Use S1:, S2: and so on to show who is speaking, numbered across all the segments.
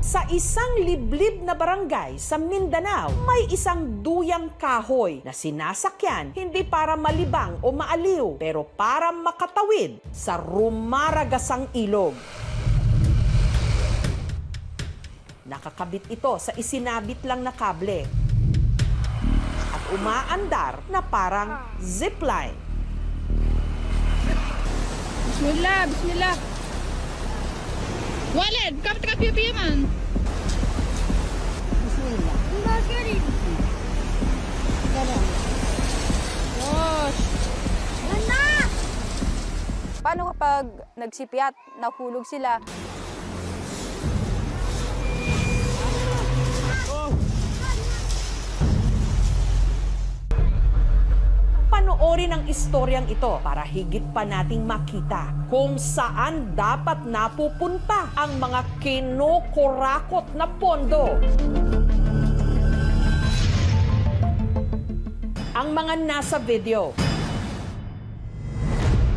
S1: Sa isang liblib na barangay sa Mindanao, may isang duyang kahoy na sinasakyan hindi para malibang o maaliw, pero para makatawid sa rumaragasang ilog. Nakakabit ito sa isinabit lang na kable at umaandar na parang zipline.
S2: Bismillah, bismillah. Walid, kapit ka pipi man.
S3: Bismillah.
S2: Bakit? Wash.
S3: Anak!
S4: Paano kapag nagsipyat, nahulog sila?
S1: Panoorin ang istoryang ito para higit pa nating makita kung saan dapat napupunta ang mga kinukurakot na pondo. Ang mga nasa video,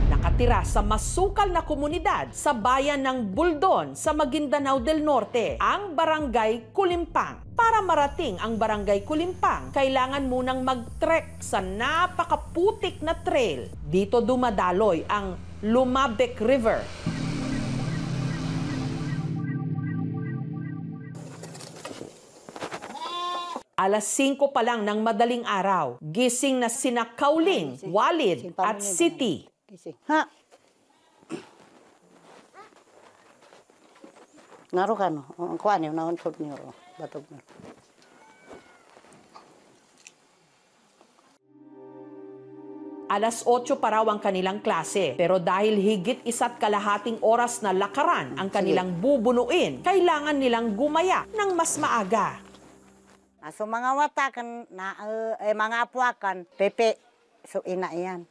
S1: nakatira sa masukal na komunidad sa bayan ng Buldon sa Maguindanao del Norte, ang Barangay Kulimpang. Para marating ang Barangay Kulimpang, kailangan munang mag-trek sa napakaputik na trail. Dito dumadaloy ang Lumabek River. Alas 5 pa lang ng madaling araw, gising na sina Kauling, Walid at Siti.
S3: Ha? Ngaro ka no? Kuan yun, naonsod niyo. Batog na.
S1: Alas 8 pa raw ang kanilang klase, pero dahil higit 1.5 oras na lakaran ang kanilang bubunuin, kailangan nilang gumaya ng mas maaga.
S3: So mga watakan, mga apuakan, pepe, so ina yan.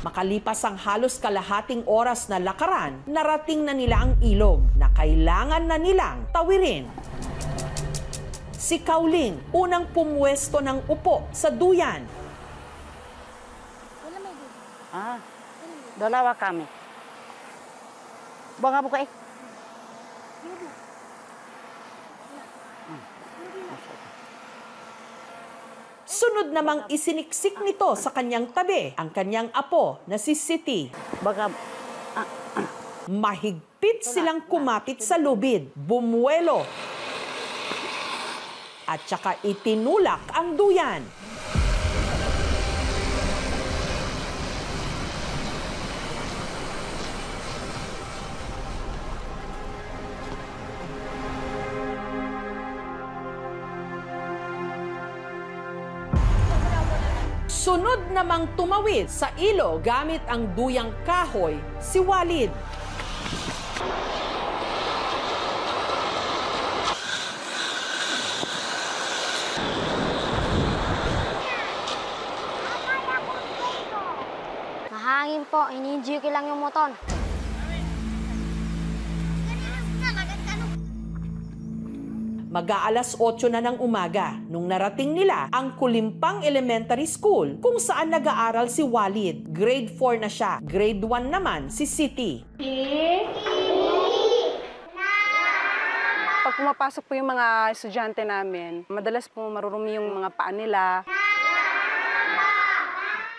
S1: Makalipas ang halos kalahating oras na lakaran, narating na nila ang ilog na kailangan na nilang tawirin. Si Kauling, unang pumwesto ng upo sa duyan.
S3: Dalawa kami. Banga buka eh.
S1: Sunod namang isiniksik nito sa kanyang tabi ang kanyang apo na si Siti.
S3: Baka,
S1: Mahigpit silang kumapit sa lubid, bumuelo, at saka itinulak ang duyan. Sunod namang tumawid sa ilog gamit ang duyang kahoy si Walid.
S5: Mahangin po, ini-enjoy ko lang yung motor.
S1: Mag-aalas 8 na ng umaga nung narating nila ang Kulimpang Elementary School kung saan nag-aaral si Walid. Grade 4 na siya. Grade 1 naman si Siti.
S4: Pag pumapasok po yung mga estudyante namin, madalas po marurumi yung mga paa nila.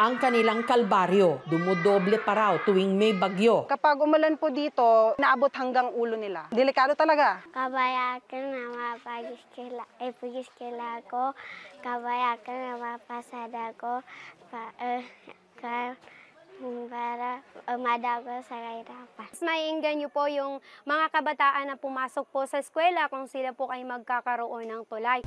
S1: Ang kanilang kalbaryo, dumudoble pa raw tuwing may bagyo.
S4: Kapag umulan po dito, naabot hanggang ulo nila. Delikado talaga.
S5: Kabayakan na mapag-iskila ko, kabayakan na mapasada ko, para madago sa kahirapan.
S6: Maiinggan niyo po yung mga kabataan na pumasok po sa eskwela kung sila po ay magkakaroon ng tulay.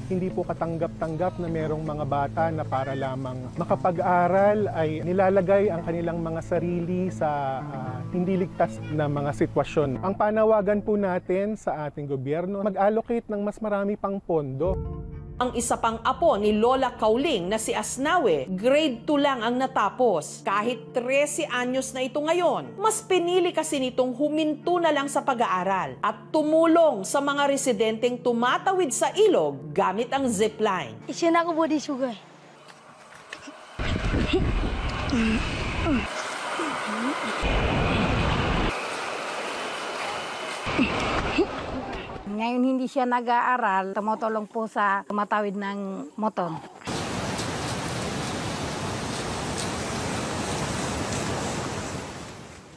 S7: Hindi po katanggap-tanggap na merong mga bata na para lamang makapag-aral ay nilalagay ang kanilang mga sarili sa hindi ligtas na mga sitwasyon. Ang panawagan po natin sa ating gobyerno, mag-allocate ng mas marami pang pondo.
S1: Ang isa pang apo ni Lola Kauling na si Asnawe, grade 2 lang ang natapos. Kahit 13 anyos na ito ngayon, mas pinili kasi nitong huminto na lang sa pag-aaral at tumulong sa mga residenteng tumatawid sa ilog gamit ang zipline.
S5: Isin ako body sugar.
S8: Ngayon hindi siya nag-aaral, tumutulong po sa tumatawid ng motor.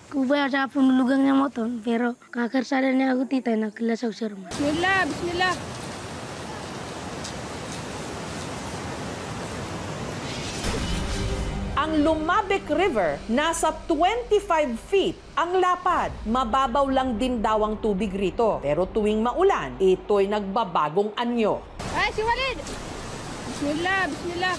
S5: Kubaya sa penulugang ng motor, pero kakarsada niya ako tita na kelas sa rumah.
S2: Bismillah, bismillah.
S1: Ang Lumabek River, nasa 25 feet ang lapad. Mababaw lang din daw ang tubig rito. Pero tuwing maulan, ito'y nagbabagong anyo.
S2: Ay, si Walid! Bismillah, bismillah.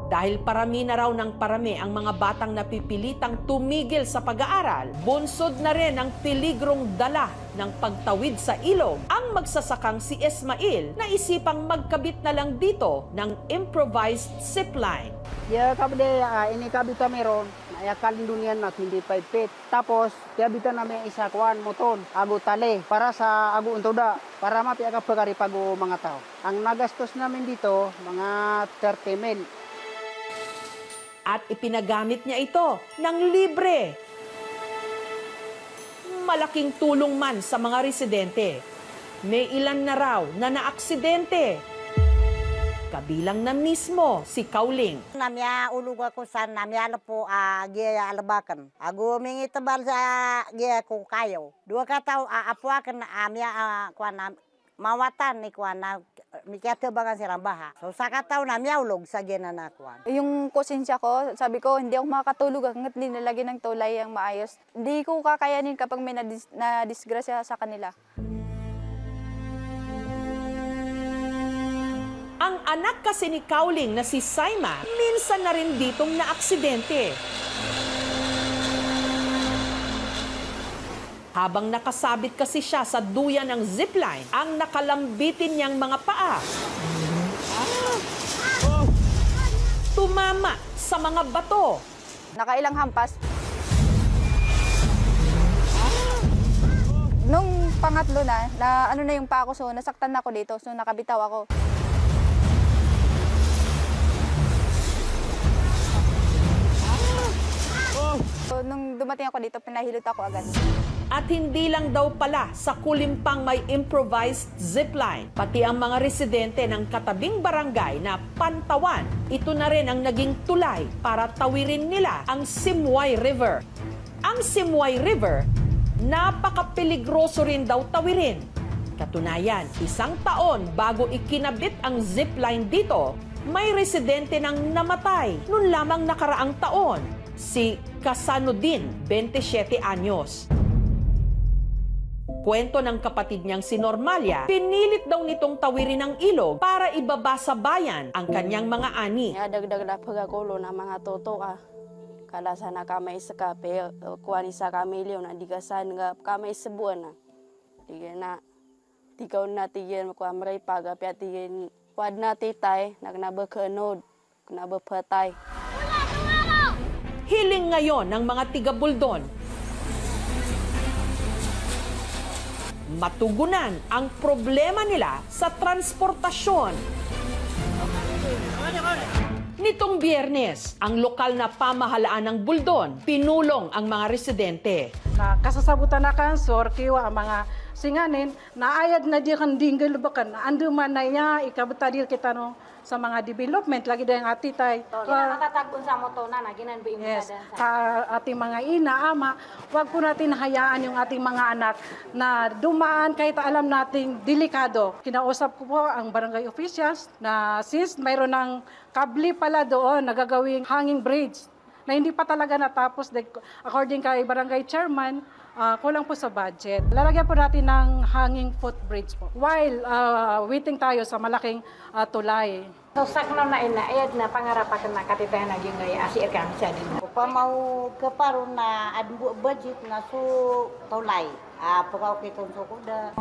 S1: Dahil parami na raw ng parami ang mga batang napipilitang tumigil sa pag-aaral, bunsod na rin ang peligrong dala ng pagtawid sa ilog ang magsasakang si Ismail na isipang magkabit na lang dito ng improvised zipline.
S9: Ya kabde ini kabita meron ya kalindunian na hindi 5 feet. Tapos kabita namin isa kuan moton ago tali para sa ago untoda para mapiaga pagari pago mga tao. Ang nagastos namin dito mga 30 mil.
S1: At ipinagamit niya ito ng libre. Malaking tulong man sa mga residente. May ilan na raw na naaksidente. Kabilang na mismo si Kauling.
S3: Namya ulug ako sa namya po giya alabakan. Ago mingi tabal sa giya ko kayo. Dua ka tao apuakan na amya kuan mawatan ni kuan na mikete bangan silang baha. So sa kataw namya ulog sa giya na kuan.
S4: Yung konsensya ko, sabi ko, hindi ako makakatulog hanggat linalagyan ng tulay ang maayos. Hindi ko kakayanin kapag may na-disgrasya sa kanila.
S1: Ang anak kasi ni Kauling na si Saima, minsan na rin ditong naaksidente. Habang nakasabit kasi siya sa duyan ng zipline, ang nakalambitin niyang mga paa. Tumama sa mga bato.
S4: Nakailang hampas. Nung pangatlo na ano na yung paa ko, so nasaktan na ako dito, so nakabitaw ako. So, nung dumating ako dito, pinahilot ako agad.
S1: At hindi lang daw pala sa Kulimpang may improvised zipline. Pati ang mga residente ng katabing barangay na Pantawan, ito na rin ang naging tulay para tawirin nila ang Simway River. Ang Simway River, napaka-peligroso rin daw tawirin. Katunayan, 1 taon bago ikinabit ang zipline dito, may residente nang namatay noon lamang nakaraang taon. Si Kasanudin, 27 anyos. Kwento ng kapatid niyang si Normalia, pinilit daw nitong tawirin ang ilog para ibaba sa bayan ang kanyang mga ani.
S10: Dagdag na pagagulo ng mga toto ka. Kala sana kamay sa kape, kuwani sa kamilyo na di kasan nga kamay sa buwan na. Tigil na, tikaw na tigil makuamray pagapi at tigil wad na titay, nagnabakanood, nabapatay.
S1: Hiling ngayon ng mga tiga-Buldon, matugunan ang problema nila sa transportasyon. Nitong Biyernes, ang lokal na pamahalaan ng Buldon pinulong ang mga residente.
S11: Na kasasabutan na kansor, kiwa ang mga singanin, naayad na di kan dinggal bakan, ando man na niya, ikabutadir kita no, sa mga development, lagi dahil ati tay.
S8: Nakatatabon sa moto na, naginan ba
S11: Yes, ating mga ina, ama, wag po natin hayaan yung ating mga anak na dumaan kahit alam nating delikado. Kinausap ko po ang barangay officials na since mayroon ng kabli pala doon, nagagawing hanging bridge na hindi pa talaga natapos according kay barangay chairman, kulang po sa budget. Lalagyan po natin ng hanging footbridge po while waiting tayo sa malaking tulay.
S8: So sakno na inaayad na pangarap ka na katitayan na yung asir kami sa din.
S3: Pa mau keparon na adbu budget na su tulay. Pagkaw kitong sukuda.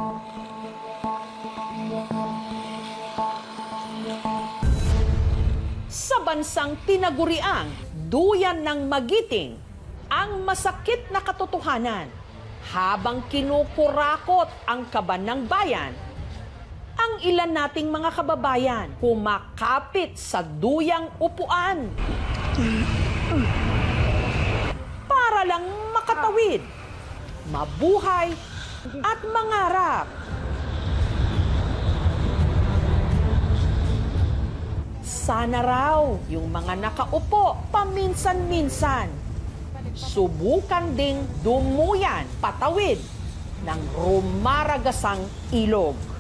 S1: Sa bansang tinaguriang duyan ng magiting, ang masakit na katotohanan habang kinukurakot ang kaban ng bayan, ang ilan nating mga kababayan kumakapit sa duyang upuan. himmalang makatawid, mabuhay at mangarap. Sana raw yung mga nakaupo paminsan-minsan subukan ding dumuyan patawid ng rumaragasang ilog.